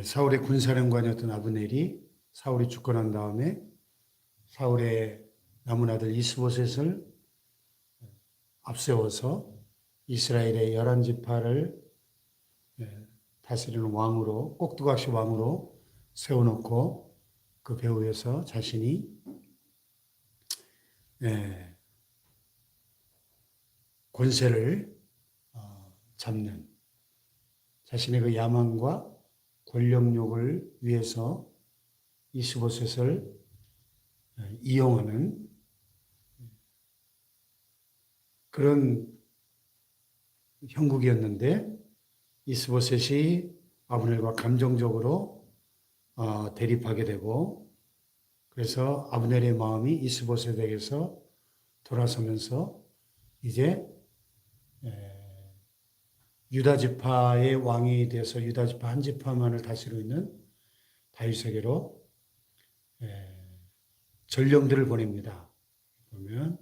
사울의 군사령관이었던 아브넬이 사울이 죽고 난 다음에 사울의 남은 아들 이스보셋을 앞세워서 이스라엘의 11지파를 다스리는 왕으로, 꼭두각시 왕으로 세워놓고 그 배후에서 자신이 권세를 잡는, 자신의 그 야망과 권력욕을 위해서 이스보셋을 이용하는 그런 형국이었는데, 이스보셋이 아브넬과 감정적으로 대립하게 되고, 그래서 아브넬의 마음이 이스보셋에게서 돌아서면서 이제 유다 지파의 왕이 돼서 유다 지파 한 지파만을 다스리고 있는 다윗에게로 전령들을 보냅니다. 보면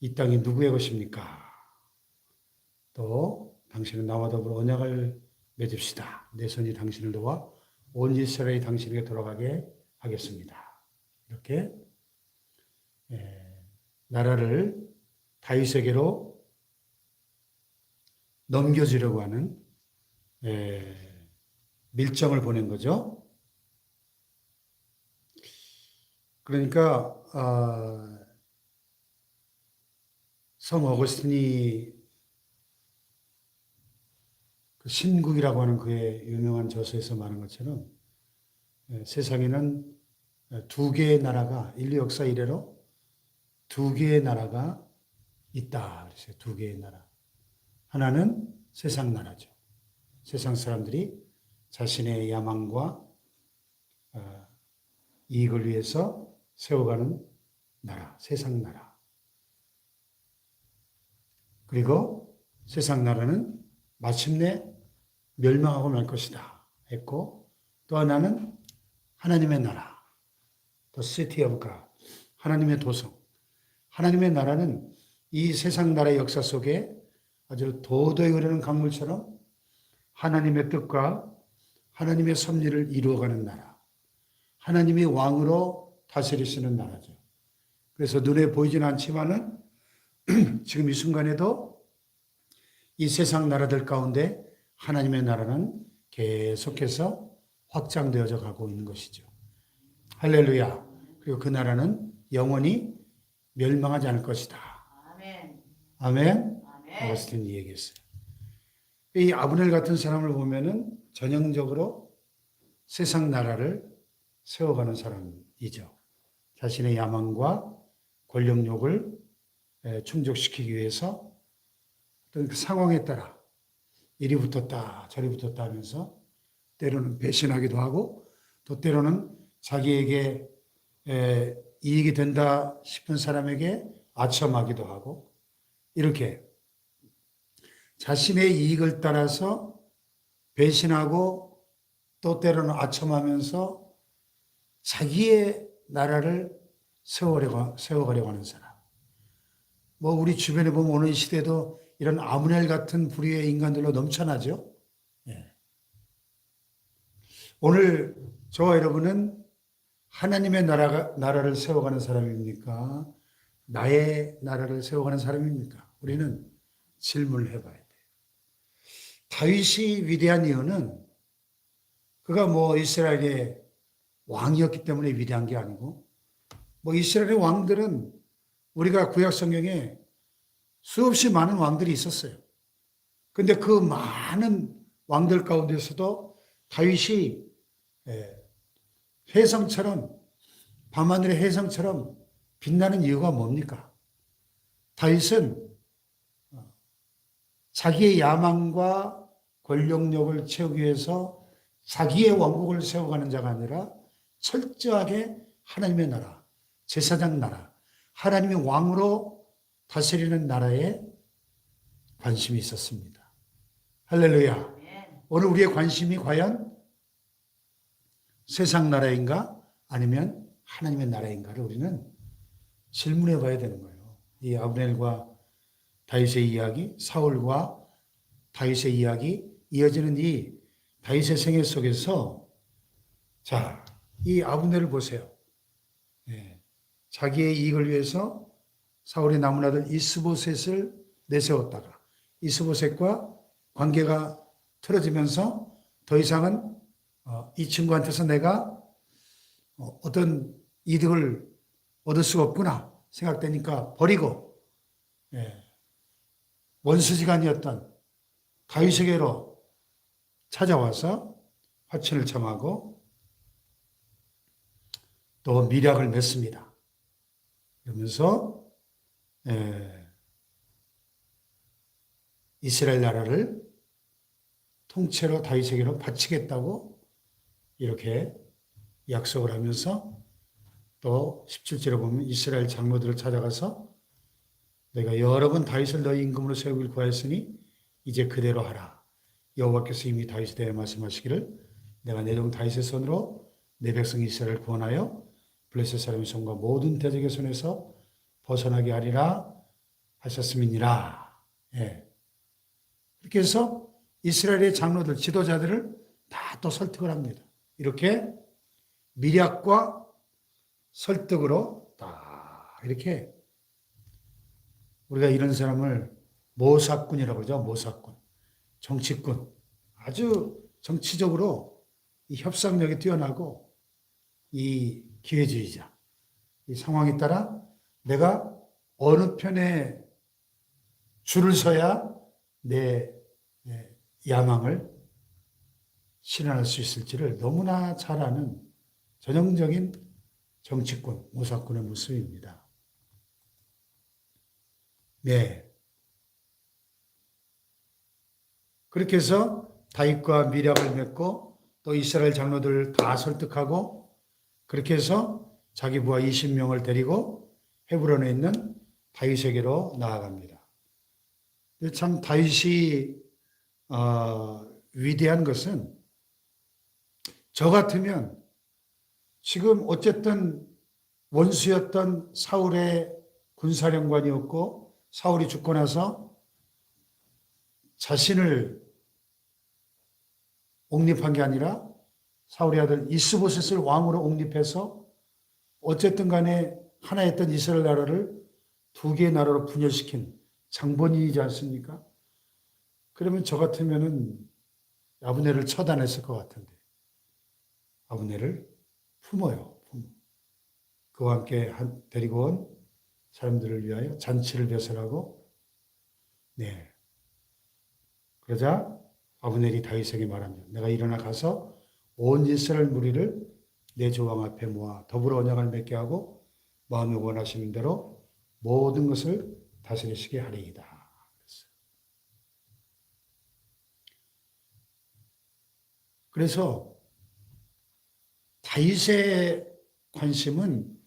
이 땅이 누구의 것입니까? 또 당신은 나와 더불어 언약을 맺읍시다. 내 손이 당신을 도와 온 이스라엘이 당신에게 돌아가게 하겠습니다. 이렇게 나라를 다윗에게로 넘겨주려고 하는 밀정을 보낸 거죠. 그러니까 성 어거스틴이 그 신국이라고 하는 그의 유명한 저서에서 말한 것처럼 세상에는 두 개의 나라가, 인류 역사 이래로 두 개의 나라가 있다. 그랬어요. 두 개의 나라. 하나는 세상 나라죠. 세상 사람들이 자신의 야망과 이익을 위해서 세워가는 나라, 세상 나라. 그리고 세상 나라는 마침내 멸망하고 말 것이다 했고, 또 하나는 하나님의 나라, The City of God, 하나님의 도성. 하나님의 나라는 이 세상 나라의 역사 속에 아주 도도히 흐르는 강물처럼 하나님의 뜻과 하나님의 섭리를 이루어가는 나라, 하나님이 왕으로 다스리시는 나라죠. 그래서 눈에 보이지는 않지만은 지금 이 순간에도 이 세상 나라들 가운데 하나님의 나라는 계속해서 확장되어져 가고 있는 것이죠. 할렐루야. 그리고 그 나라는 영원히 멸망하지 않을 것이다. 아멘. 아멘. 어거스틴이 얘기했어요. 이 아브넬 같은 사람을 보면은 전형적으로 세상 나라를 세워가는 사람이죠. 자신의 야망과 권력욕을 충족시키기 위해서 어떤 그 상황에 따라 이리 붙었다 저리 붙었다 하면서 때로는 배신하기도 하고, 또 때로는 자기에게 이익이 된다 싶은 사람에게 아첨하기도 하고, 이렇게 자신의 이익을 따라서 배신하고 또 때로는 아첨하면서 자기의 나라를 세워가려고 하는 사람. 뭐 우리 주변에 보면 오늘 이 시대도 이런 아브넬 같은 부류의 인간들로 넘쳐나죠. 오늘 저와 여러분은 하나님의 나라를 세워가는 사람입니까? 나의 나라를 세워가는 사람입니까? 우리는 질문을 해봐야 돼요. 다윗이 위대한 이유는 그가 뭐 이스라엘의 왕이었기 때문에 위대한 게 아니고, 뭐 이스라엘의 왕들은 우리가 구약 성경에 수없이 많은 왕들이 있었어요. 근데 그 많은 왕들 가운데서도 다윗이 혜성처럼, 밤하늘의 혜성처럼 빛나는 이유가 뭡니까? 다윗은 자기의 야망과 권력욕을 채우기 위해서 자기의 왕국을 세워가는 자가 아니라 철저하게 하나님의 나라, 제사장 나라, 하나님의 왕으로 다스리는 나라에 관심이 있었습니다. 할렐루야. 오늘 우리의 관심이 과연 세상 나라인가 아니면 하나님의 나라인가를 우리는 질문해 봐야 되는 거예요. 이 아브넬과 다윗의 이야기, 사울과 다윗의 이야기, 이어지는 이 다윗의 생애 속에서 자, 이 아브넬을 보세요. 예. 자기의 이익을 위해서 사울의 남은 아들 이스보셋을 내세웠다가 이스보셋과 관계가 틀어지면서 더 이상은 이 친구한테서 내가 어떤 이득을 얻을 수가 없구나 생각되니까 버리고 예. 원수지간이었던 다윗에게로 찾아와서 화친을 청하고 또 밀약을 맺습니다. 그러면서 이스라엘 나라를 통째로 다윗에게로 바치겠다고 이렇게 약속을 하면서 또 17절에 보면 이스라엘 장로들을 찾아가서 내가 여러 번 다윗을 너희 임금으로 세우길 구하였으니 이제 그대로 하라. 여호와께서 이미 다윗에 대해 말씀하시기를 내가 내 종 다윗의 손으로 내 백성 이스라엘을 구원하여 블레셋 사람의 손과 모든 대적의 손에서 벗어나게 하리라 하셨음이니라. 예. 이렇게 해서 이스라엘의 장로들, 지도자들을 다 또 설득을 합니다. 이렇게 밀약과 설득으로 딱 이렇게 우리가 이런 사람을 모사꾼이라고 그러죠. 모사꾼. 정치꾼. 아주 정치적으로 이 협상력이 뛰어나고 이 기회주의자. 이 상황에 따라 내가 어느 편에 줄을 서야 내 야망을 실현할 수 있을지를 너무나 잘 아는 전형적인 정치꾼, 모사꾼의 모습입니다. 네. 그렇게 해서 다윗과 밀약을 맺고 또 이스라엘 장로들을 다 설득하고 그렇게 해서 자기 부하 20명을 데리고 헤브론에 있는 다윗에게로 나아갑니다. 참 다윗이 위대한 것은 저 같으면 지금 어쨌든 원수였던 사울의 군사령관이었고 사울이 죽고 나서 자신을 옹립한 게 아니라 사울의 아들 이스보셋을 왕으로 옹립해서 어쨌든 간에 하나였던 이스라엘 나라를 두 개의 나라로 분열시킨 장본인이지 않습니까? 그러면 저 같으면은 아브넬을 처단했을 것 같은데 아브넬을 품어요. 그와 함께 데리고 온 사람들을 위하여 잔치를 배설하고 네. 그러자 아브넬이 다윗에게 말합니다. 내가 일어나 가서 온 이스라엘 무리를 내 조왕 앞에 모아 더불어 언약을 맺게 하고 마음에 원하시는 대로 모든 것을 다스리시게 하리이다. 그래서 다윗의 관심은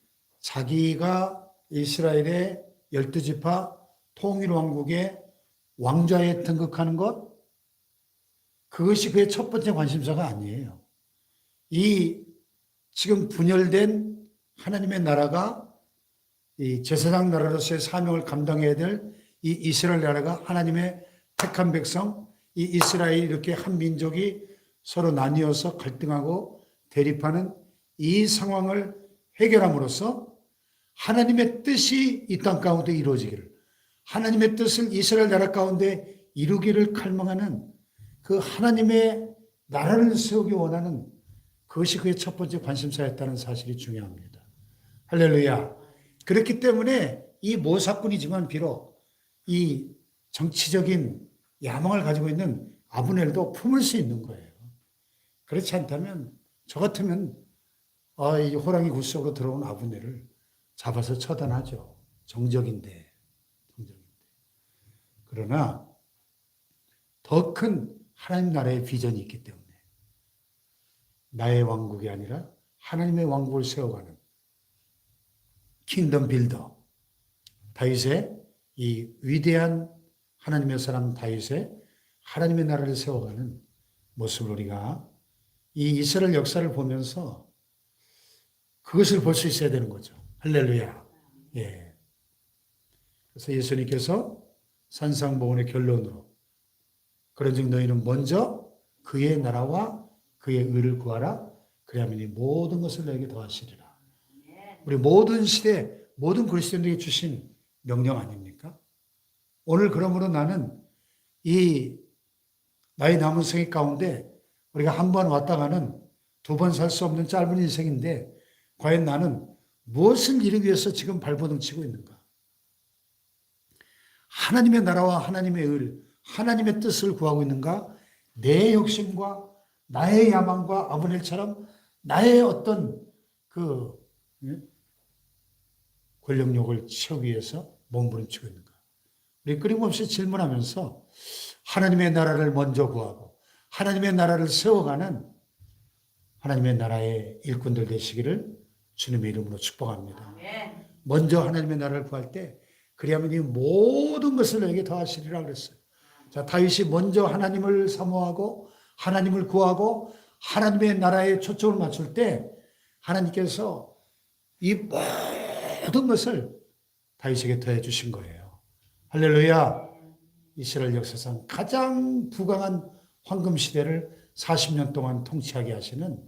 자기가 이스라엘의 12지파 통일왕국의 왕좌에 등극하는 것, 그것이 그의 첫 번째 관심사가 아니에요. 이 지금 분열된 하나님의 나라가 이 제사장 나라로서의 사명을 감당해야 될 이 이스라엘 나라가 하나님의 택한 백성, 이 이스라엘이 이렇게 한 민족이 서로 나뉘어서 갈등하고 대립하는 이 상황을 해결함으로써 하나님의 뜻이 이 땅 가운데 이루어지기를, 하나님의 뜻을 이스라엘 나라 가운데 이루기를 갈망하는 그 하나님의 나라를 세우기 원하는 그것이 그의 첫 번째 관심사였다는 사실이 중요합니다. 할렐루야. 그렇기 때문에 이 모사꾼이지만 비록 이 정치적인 야망을 가지고 있는 아브넬도 품을 수 있는 거예요. 그렇지 않다면 저 같으면 이 호랑이 굴 속으로 들어온 아브넬을 잡아서 처단하죠. 정적인데. 그러나 더 큰 하나님 나라의 비전이 있기 때문에 나의 왕국이 아니라 하나님의 왕국을 세워가는 킹덤 빌더 다윗의 이 위대한 하나님의 사람 다윗의 하나님의 나라를 세워가는 모습을 우리가 이 이스라엘 역사를 보면서 그것을 볼 수 있어야 되는 거죠. 할렐루야. 예. 그래서 예수님께서 산상보훈의 결론으로 그런즉 너희는 먼저 그의 나라와 그의 의를 구하라. 그리하면 이 모든 것을 너에게 더하시리라. 우리 모든 시대 모든 그리스도인들에게 주신 명령 아닙니까? 오늘 그러므로 나는 이 나의 남은 생애 가운데 우리가 한 번 왔다가는 두 번 살 수 없는 짧은 인생인데 과연 나는 무엇을 이루기 위해서 지금 발버둥 치고 있는가? 하나님의 나라와 하나님의 을, 하나님의 뜻을 구하고 있는가? 내 욕심과 나의 야망과 아브넬처럼 나의 어떤 그 권력욕을 채우기 위해서 몸부림치고 있는가? 우리 끊임없이 질문하면서 하나님의 나라를 먼저 구하고 하나님의 나라를 세워가는 하나님의 나라의 일꾼들 되시기를 주님의 이름으로 축복합니다. 먼저 하나님의 나라를 구할 때 그리하면 이 모든 것을 너에게 더하시리라 그랬어요. 자, 다윗이 먼저 하나님을 사모하고 하나님을 구하고 하나님의 나라에 초점을 맞출 때 하나님께서 이 모든 것을 다윗에게 더해 주신 거예요. 할렐루야. 이스라엘 역사상 가장 부강한 황금 시대를 40년 동안 통치하게 하시는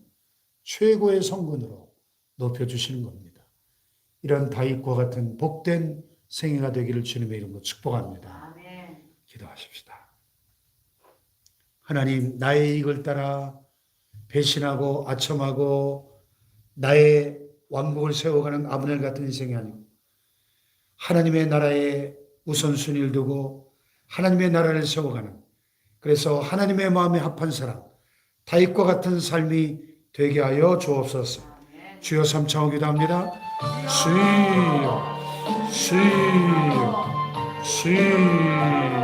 최고의 성군으로 높여주시는 겁니다. 이런 다윗과 같은 복된 생애가 되기를 주님의 이름으로 축복합니다. 아멘. 기도하십시다. 하나님, 나의 이익을 따라 배신하고 아첨하고 나의 왕국을 세워가는 아브넬 같은 인생이 아니고 하나님의 나라에 우선순위를 두고 하나님의 나라를 세워가는, 그래서 하나님의 마음에 합한 사람, 다윗과 같은 삶이 되게 하여 주옵소서. 주여 삼창을 기도합니다. 주여, 주여, 주여.